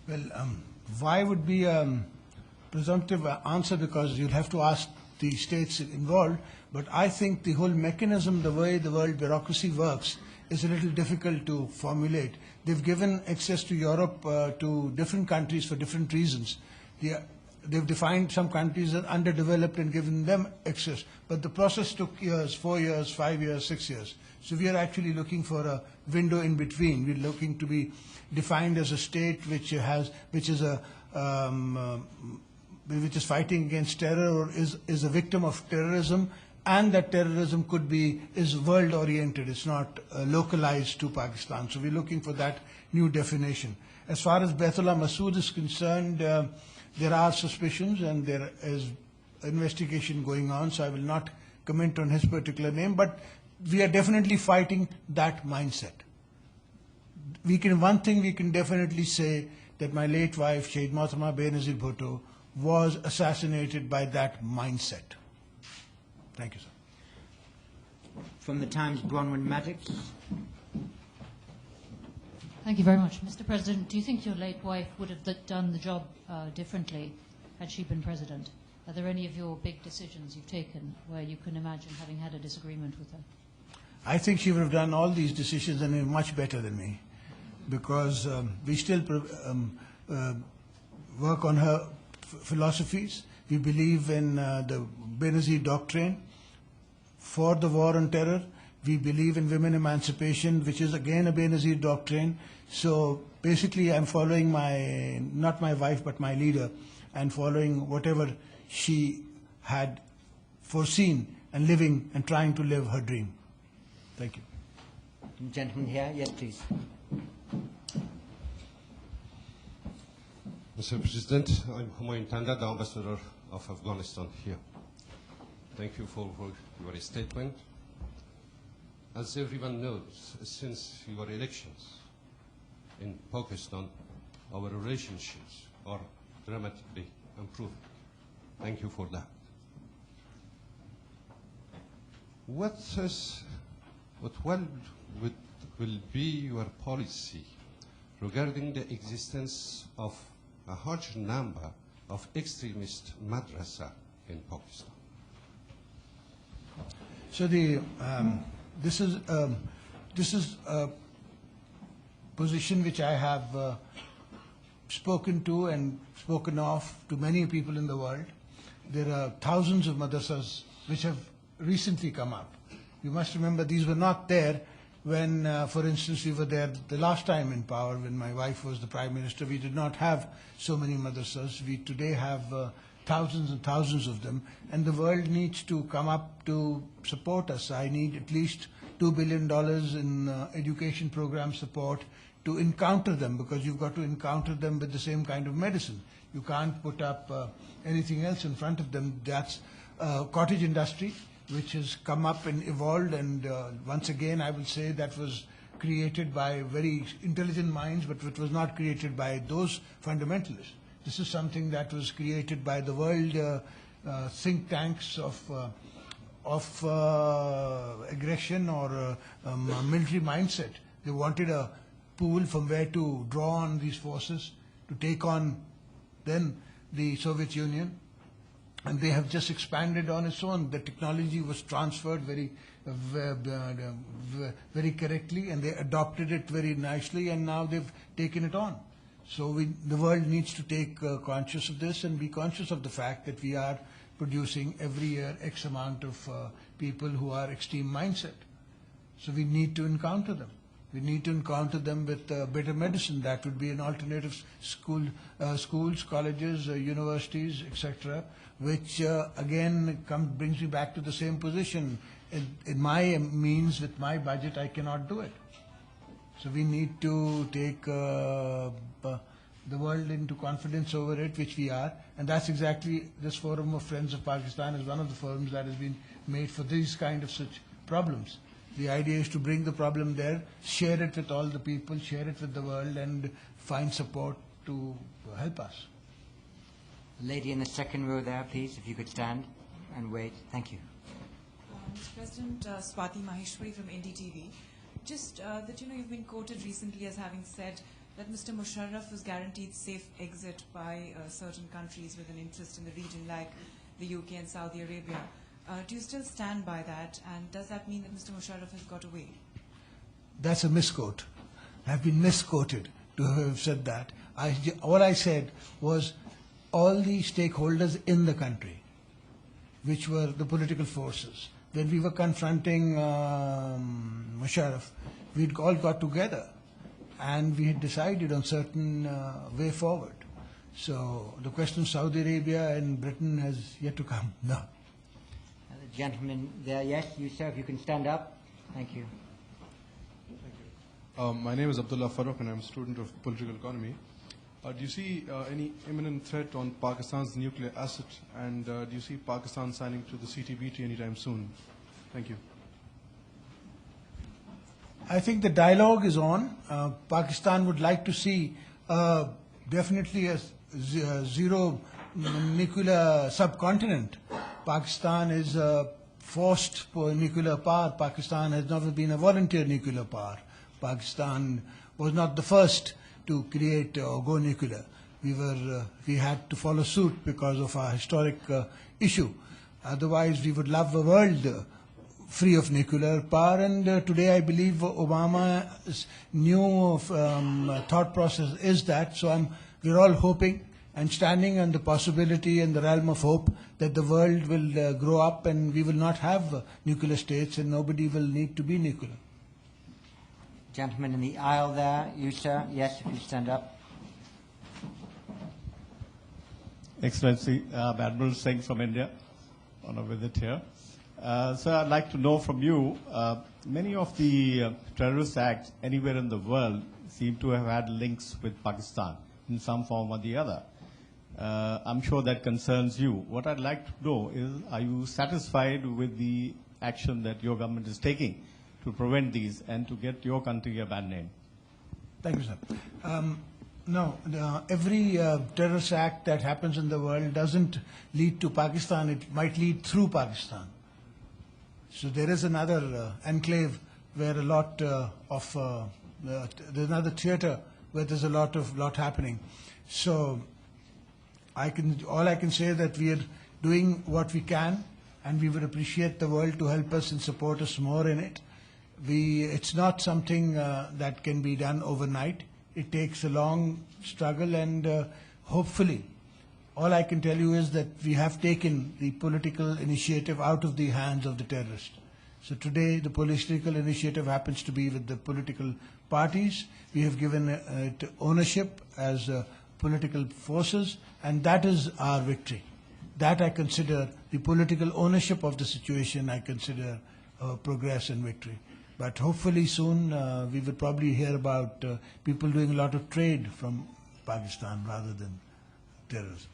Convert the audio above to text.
Well, why would be a presumptive answer, because you'll have to ask the states involved. But I think the whole mechanism, the way the world bureaucracy works, is a little difficult to formulate. They've given access to Europe to different countries for different reasons. They've defined some countries as underdeveloped and given them access. But the process took years, 4 years, 5 years, 6 years. So we are actually looking for a window in between. We're looking to be defined as a state which is fighting against terror or is a victim of terrorism, and that terrorism is world oriented. It's not localized to Pakistan. So we're looking for that new definition. As far as Baitullah Masood is concerned, there are suspicions and there is investigation going on, so I will not comment on his particular name, but we are definitely fighting that mindset. One thing we can definitely say, that my late wife, Shaheed Mohtamma Benazir Bhutto, was assassinated by that mindset. Thank you, sir. From the Times, Bronwyn Maddox. Thank you very much. Mr. President, do you think your late wife would have done the job differently had she been president? Are there any of your big decisions you've taken where you can imagine having had a disagreement with her? I think she would have done all these decisions and much better than me, because we still work on her philosophies. We believe in the Benazir Doctrine for the war on terror. We believe in women emancipation, which is again a Benazir Doctrine. So basically I'm following not my wife, but my leader, and following whatever she had foreseen and living and trying to live her dream. Thank you. Gentleman here, yes please. Mr. President, I'm Humayun Tanda, the Ambassador of Afghanistan here. Thank you for your statement. As everyone knows, since your elections in Pakistan, our relationships are dramatically improving. Thank you for that. What will be your policy regarding the existence of a large number of extremist madrasa in Pakistan? So this is a position which I have spoken to and spoken of to many people in the world. There are thousands of madrasas which have recently come up. You must remember these were not there when, for instance, we were there the last time in power when my wife was the Prime Minister. We did not have so many madrasas. We today have thousands and thousands of them, and the world needs to come up to support us. I need at least $2 billion in education program support to encounter them, because you've got to encounter them with the same kind of medicine. You can't put up anything else in front of them. That's cottage industry, which has come up and evolved, and once again I will say that was created by very intelligent minds, but it was not created by those fundamentalists. This is something that was created by the world think tanks of aggression or military mindset. They wanted a pool from where to draw on these forces to take on then the Soviet Union, and they have just expanded on its own. The technology was transferred very correctly, and they adopted it very nicely, and now they've taken it on. So the world needs to take conscious of this and be conscious of the fact that we are producing every year X amount of people who are extreme mindset. So we need to encounter them. We need to encounter them with better medicine. That would be an alternative schools, colleges, universities, etc., which again brings me back to the same position. In my means, with my budget, I cannot do it. So we need to take the world into confidence over it, which we are, and that's exactly this Forum of Friends of Pakistan is one of the forums that has been made for these kind of such problems. The idea is to bring the problem there, share it with all the people, share it with the world, and find support to help us. Lady in the second row there, please, if you could stand and wait. Thank you. Mr. President, Swati Maheshwari from NDTV. Just that, you've been quoted recently as having said that Mr. Musharraf was guaranteed safe exit by certain countries with an interest in the region like the UK and Saudi Arabia. Do you still stand by that, and does that mean that Mr. Musharraf has got away? That's a misquote. I've been misquoted to have said that. All I said was all the stakeholders in the country, which were the political forces. When we were confronting Musharraf, we'd all got together and we had decided on certain way forward. So the question of Saudi Arabia and Britain has yet to come. No. The gentleman there, yes, you sir, if you can stand up. Thank you. My name is Abdullah Farooq and I'm a student of political economy. Do you see any imminent threat on Pakistan's nuclear asset, and do you see Pakistan signing to the CTBT anytime soon? Thank you. I think the dialogue is on. Pakistan would like to see definitely a zero nuclear subcontinent. Pakistan is a forced nuclear power. Pakistan has never been a volunteer nuclear power. Pakistan was not the first to create or go nuclear. We had to follow suit because of our historic issue. Otherwise, we would love a world free of nuclear power. And today, I believe Obama's new thought process is that. So we're all hoping and standing on the possibility and the realm of hope that the world will grow up and we will not have nuclear states and nobody will need to be nuclear. Gentleman in the aisle there, you sir, yes, if you stand up. Excellency, Admiral Singh from India on a visit here. Sir, I'd like to know from you, many of the terrorist acts anywhere in the world seem to have had links with Pakistan in some form or the other. I'm sure that concerns you. What I'd like to know is, are you satisfied with the action that your government is taking to prevent these and to get your country a bad name? Thank you, sir. No, every terrorist act that happens in the world doesn't lead to Pakistan. It might lead through Pakistan. So there is another enclave where a lot there's another theater where there's a lot happening. So all I can say is that we are doing what we can, and we would appreciate the world to help us and support us more in it. It's not something that can be done overnight. It takes a long struggle, and hopefully, all I can tell you is that we have taken the political initiative out of the hands of the terrorists. So today, the political initiative happens to be with the political parties. We have given it ownership as political forces, and that is our victory. That I consider the political ownership of the situation, I consider progress and victory. But hopefully soon we will probably hear about people doing a lot of trade from Pakistan rather than terrorism.